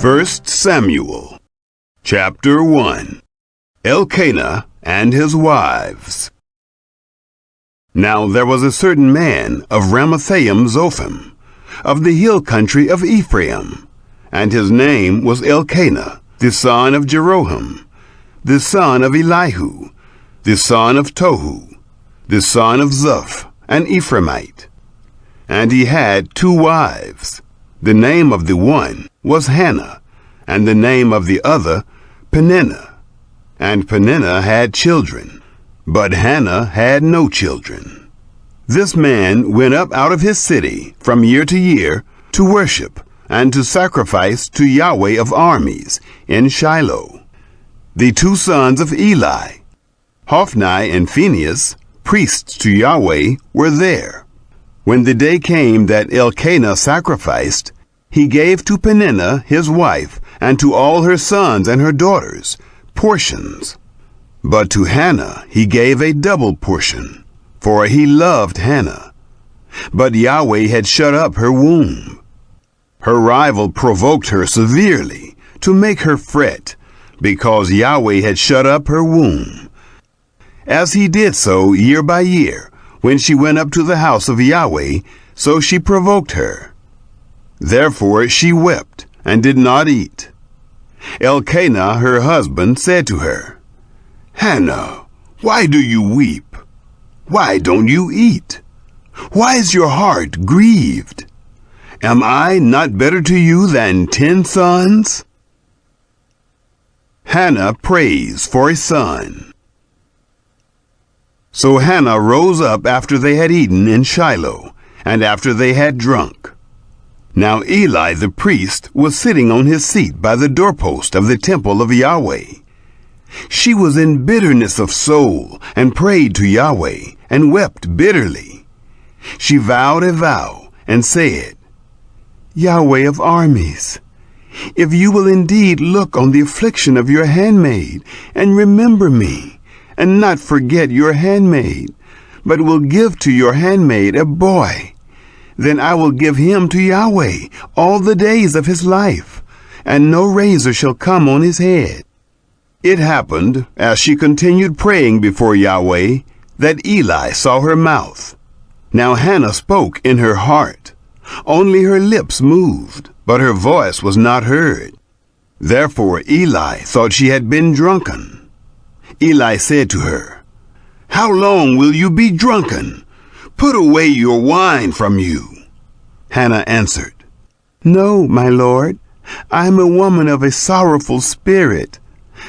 1 Samuel, chapter 1. Elkanah and his wives. Now there was a certain man of Ramathaim Zophim, of the hill country of Ephraim, and his name was Elkanah, the son of Jeroham, the son of Elihu, the son of Tohu, the son of Zuph, an Ephraimite. And he had 2 wives. The name of the one was Hannah, and the name of the other Peninnah. And Peninnah had children, but Hannah had no children. This man went up out of his city from year to year to worship and to sacrifice to Yahweh of armies in Shiloh. The 2 sons of Eli, Hophni and Phinehas, priests to Yahweh, were there. When the day came that Elkanah sacrificed, he gave to Peninnah his wife, and to all her sons and her daughters, portions. But to Hannah he gave a double portion, for he loved Hannah. But Yahweh had shut up her womb. Her rival provoked her severely to make her fret, because Yahweh had shut up her womb. As he did so year by year, when she went up to the house of Yahweh, so she provoked her. Therefore she wept, and did not eat. Elkanah her husband said to her, "Hannah, why do you weep? Why don't you eat? Why is your heart grieved? Am I not better to you than 10 sons?" Hannah prays for a son. So Hannah rose up after they had eaten in Shiloh, and after they had drunk. Now Eli the priest was sitting on his seat by the doorpost of the temple of Yahweh. She was in bitterness of soul, and prayed to Yahweh, and wept bitterly. She vowed a vow, and said, "Yahweh of armies, if you will indeed look on the affliction of your handmaid, and remember me, and not forget your handmaid, but will give to your handmaid a boy, then I will give him to Yahweh all the days of his life, and no razor shall come on his head." It happened, as she continued praying before Yahweh, that Eli saw her mouth. Now Hannah spoke in her heart. Only her lips moved, but her voice was not heard. Therefore Eli thought she had been drunken. Eli said to her, "How long will you be drunken? Put away your wine from you." Hannah answered, "No, my lord, I am a woman of a sorrowful spirit.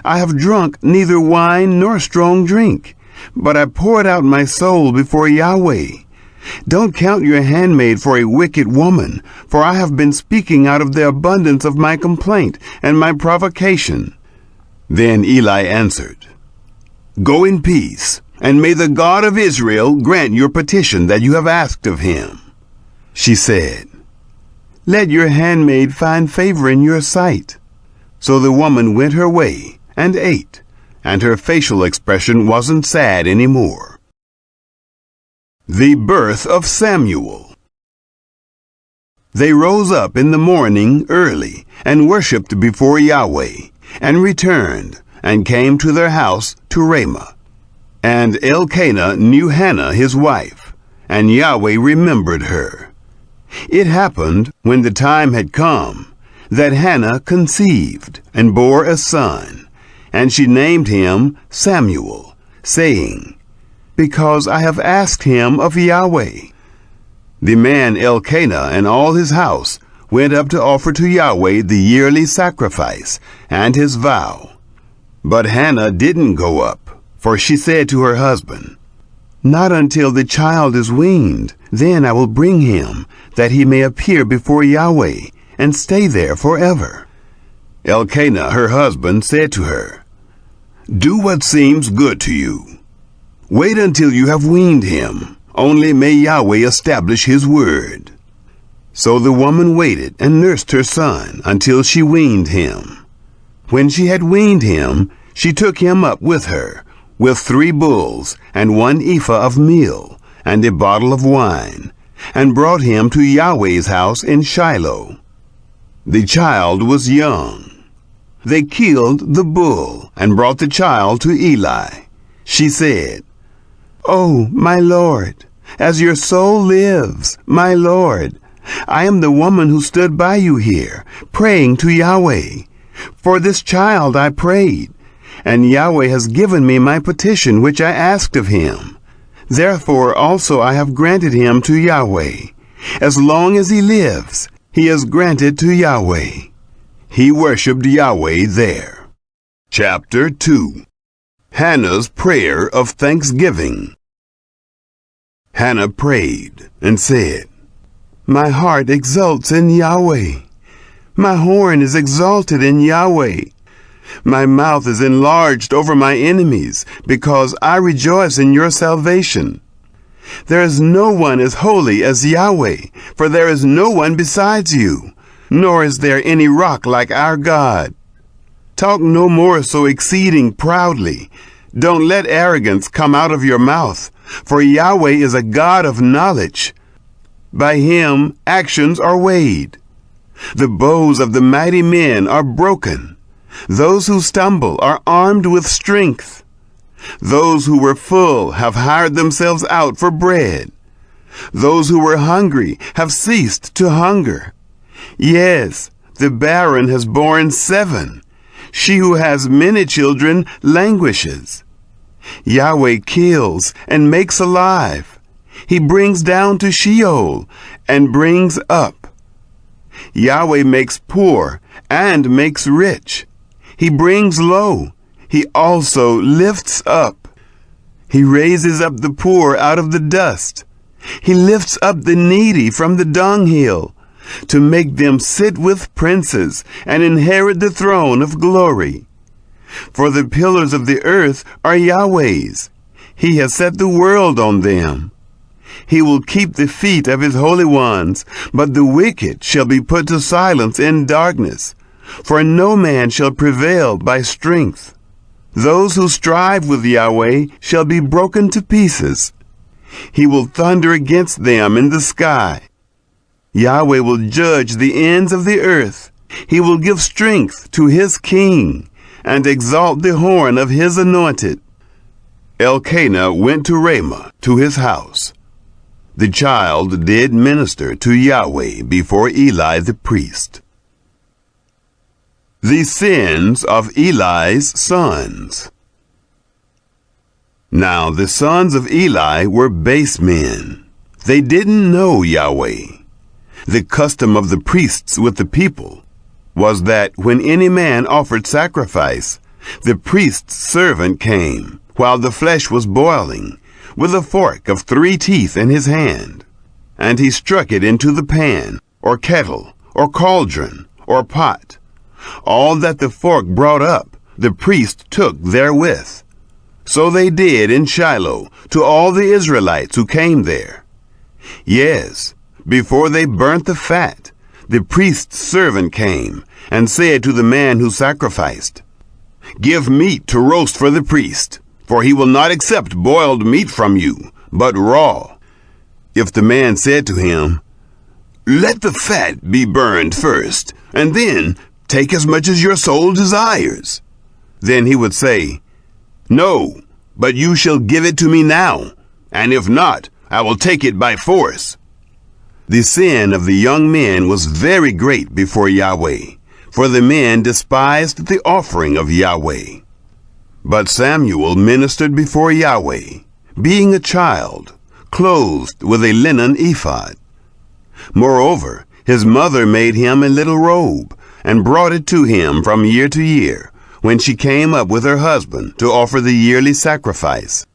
I have drunk neither wine nor strong drink, but I poured out my soul before Yahweh. Don't count your handmaid for a wicked woman, for I have been speaking out of the abundance of my complaint and my provocation." Then Eli answered, "Go in peace, and may the God of Israel grant your petition that you have asked of him." She said, "Let your handmaid find favor in your sight." So the woman went her way and ate, and her facial expression wasn't sad anymore. The birth of Samuel. They rose up in the morning early, and worshipped before Yahweh, and returned, and came to their house to Ramah. And Elkanah knew Hannah his wife, and Yahweh remembered her. It happened, when the time had come, that Hannah conceived, and bore a son, and she named him Samuel, saying, "Because I have asked him of Yahweh." The man Elkanah and all his house went up to offer to Yahweh the yearly sacrifice and his vow. But Hannah didn't go up, for she said to her husband, "Not until the child is weaned, then I will bring him, that he may appear before Yahweh, and stay there forever." Elkanah her husband said to her, "Do what seems good to you. Wait until you have weaned him, only may Yahweh establish his word." So the woman waited and nursed her son until she weaned him. When she had weaned him, she took him up with her, with 3 bulls and 1 ephah of meal, and a bottle of wine, and brought him to Yahweh's house in Shiloh. The child was young. They killed the bull and brought the child to Eli. She said, "Oh, my Lord, as your soul lives, my Lord, I am the woman who stood by you here, praying to Yahweh. For this child I prayed, and Yahweh has given me my petition which I asked of him. Therefore also I have granted him to Yahweh. As long as he lives, he is granted to Yahweh." He worshipped Yahweh there. Chapter 2. Hannah's Prayer of Thanksgiving. Hannah prayed and said, "My heart exults in Yahweh. My horn is exalted in Yahweh. My mouth is enlarged over my enemies, because I rejoice in your salvation. There is no one as holy as Yahweh, for there is no one besides you, nor is there any rock like our God. Talk no more so exceeding proudly. Don't let arrogance come out of your mouth, for Yahweh is a God of knowledge. By him actions are weighed. The bows of the mighty men are broken. Those who stumble are armed with strength. Those who were full have hired themselves out for bread. Those who were hungry have ceased to hunger. Yes, the barren has borne 7. She who has many children languishes. Yahweh kills and makes alive. He brings down to Sheol and brings up. Yahweh makes poor and makes rich. He brings low. He also lifts up. He raises up the poor out of the dust. He lifts up the needy from the dunghill, to make them sit with princes and inherit the throne of glory. For the pillars of the earth are Yahweh's. He has set the world on them. He will keep the feet of his holy ones, but the wicked shall be put to silence in darkness, for no man shall prevail by strength. Those who strive with Yahweh shall be broken to pieces. He will thunder against them in the sky. Yahweh will judge the ends of the earth. He will give strength to his king and exalt the horn of his anointed. Elkanah went to Ramah to his house. The child did minister to Yahweh before Eli the priest. The sins of Eli's sons. Now the sons of Eli were base men. They didn't know Yahweh. The custom of the priests with the people was that when any man offered sacrifice, the priest's servant came while the flesh was boiling, with a fork of 3 teeth in his hand, and he struck it into the pan, or kettle, or cauldron, or pot. All that the fork brought up, the priest took therewith. So they did in Shiloh to all the Israelites who came there. Yes, before they burnt the fat, the priest's servant came and said to the man who sacrificed, "Give meat to roast for the priest, for he will not accept boiled meat from you, but raw." If the man said to him, "Let the fat be burned first, and then take as much as your soul desires," then he would say, "No, but you shall give it to me now, and if not, I will take it by force." The sin of the young men was very great before Yahweh, for the men despised the offering of Yahweh. But Samuel ministered before Yahweh, being a child, clothed with a linen ephod. Moreover, his mother made him a little robe, and brought it to him from year to year, when she came up with her husband to offer the yearly sacrifice.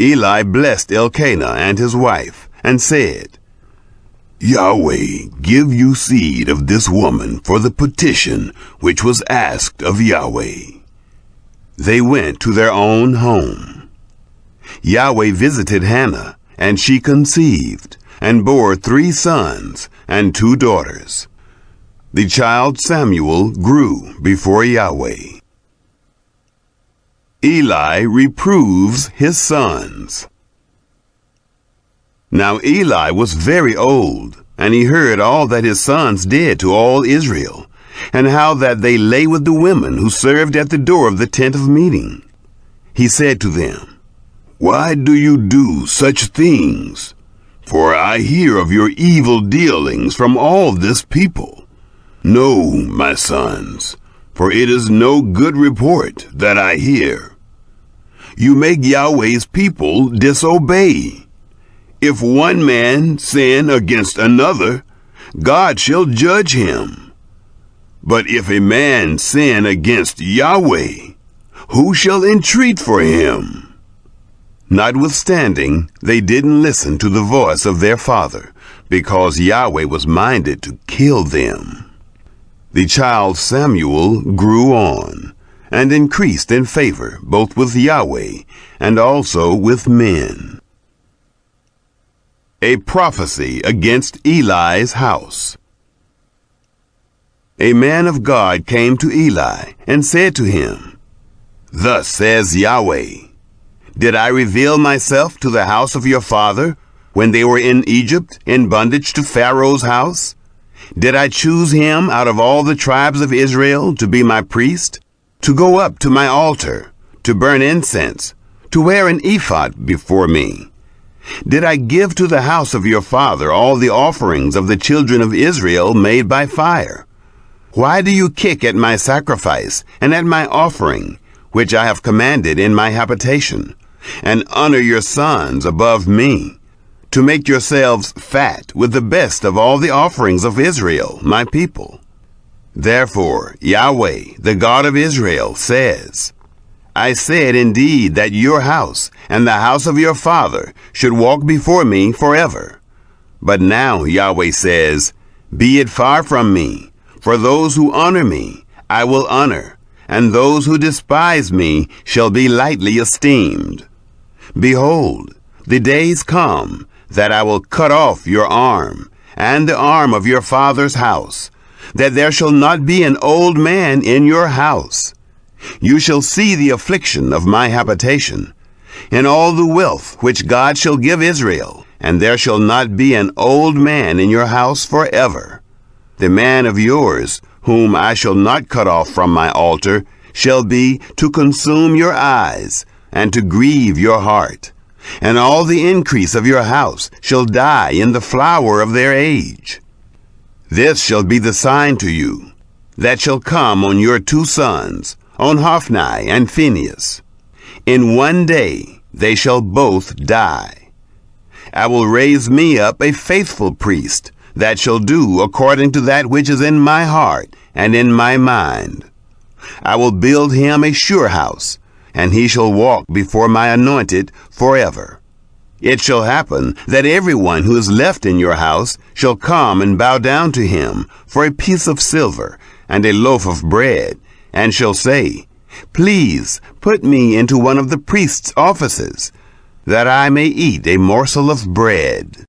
Eli blessed Elkanah and his wife, and said, "Yahweh give you seed of this woman for the petition which was asked of Yahweh." They went to their own home. Yahweh visited Hannah, and she conceived, and bore 3 sons and 2 daughters. The child Samuel grew before Yahweh. Eli reproves his sons. Now Eli was very old, And he heard all that his sons did to all Israel, and how that they lay with the women who served at the door of the tent of meeting. He said to them, "Why do you do such things? For I hear of your evil dealings from all this people. No, my sons, for it is no good report that I hear. You make Yahweh's people disobey. If one man sin against another, God shall judge him. But if a man sin against Yahweh, who shall entreat for him?" Notwithstanding, they didn't listen to the voice of their father, because Yahweh was minded to kill them. The child Samuel grew on, and increased in favor both with Yahweh and also with men. A prophecy against Eli's house. A man of God came to Eli and said to him, "Thus says Yahweh, did I reveal myself to the house of your father when they were in Egypt in bondage to Pharaoh's house? Did I choose him out of all the tribes of Israel to be my priest, to go up to my altar, to burn incense, to wear an ephod before me? Did I give to the house of your father all the offerings of the children of Israel made by fire? Why do you kick at my sacrifice and at my offering, which I have commanded in my habitation, and honor your sons above me, to make yourselves fat with the best of all the offerings of Israel, my people? Therefore, Yahweh, the God of Israel, says, I said indeed that your house and the house of your father should walk before me forever. But now Yahweh says, be it far from me, for those who honor me I will honor, and those who despise me shall be lightly esteemed. Behold, the days come that I will cut off your arm, and the arm of your father's house, that there shall not be an old man in your house. You shall see the affliction of my habitation, and all the wealth which God shall give Israel, and there shall not be an old man in your house forever. The man of yours, whom I shall not cut off from my altar, shall be to consume your eyes, and to grieve your heart. And all the increase of your house shall die in the flower of their age. This shall be the sign to you, that shall come on your two sons, on Hophni and Phinehas. In one day they shall both die. I will raise me up a faithful priest, that shall do according to that which is in my heart and in my mind. I will build him a sure house, and he shall walk before my anointed forever. It shall happen that everyone who is left in your house shall come and bow down to him for a piece of silver and a loaf of bread, and shall say, Please put me into one of the priest's offices, that I may eat a morsel of bread.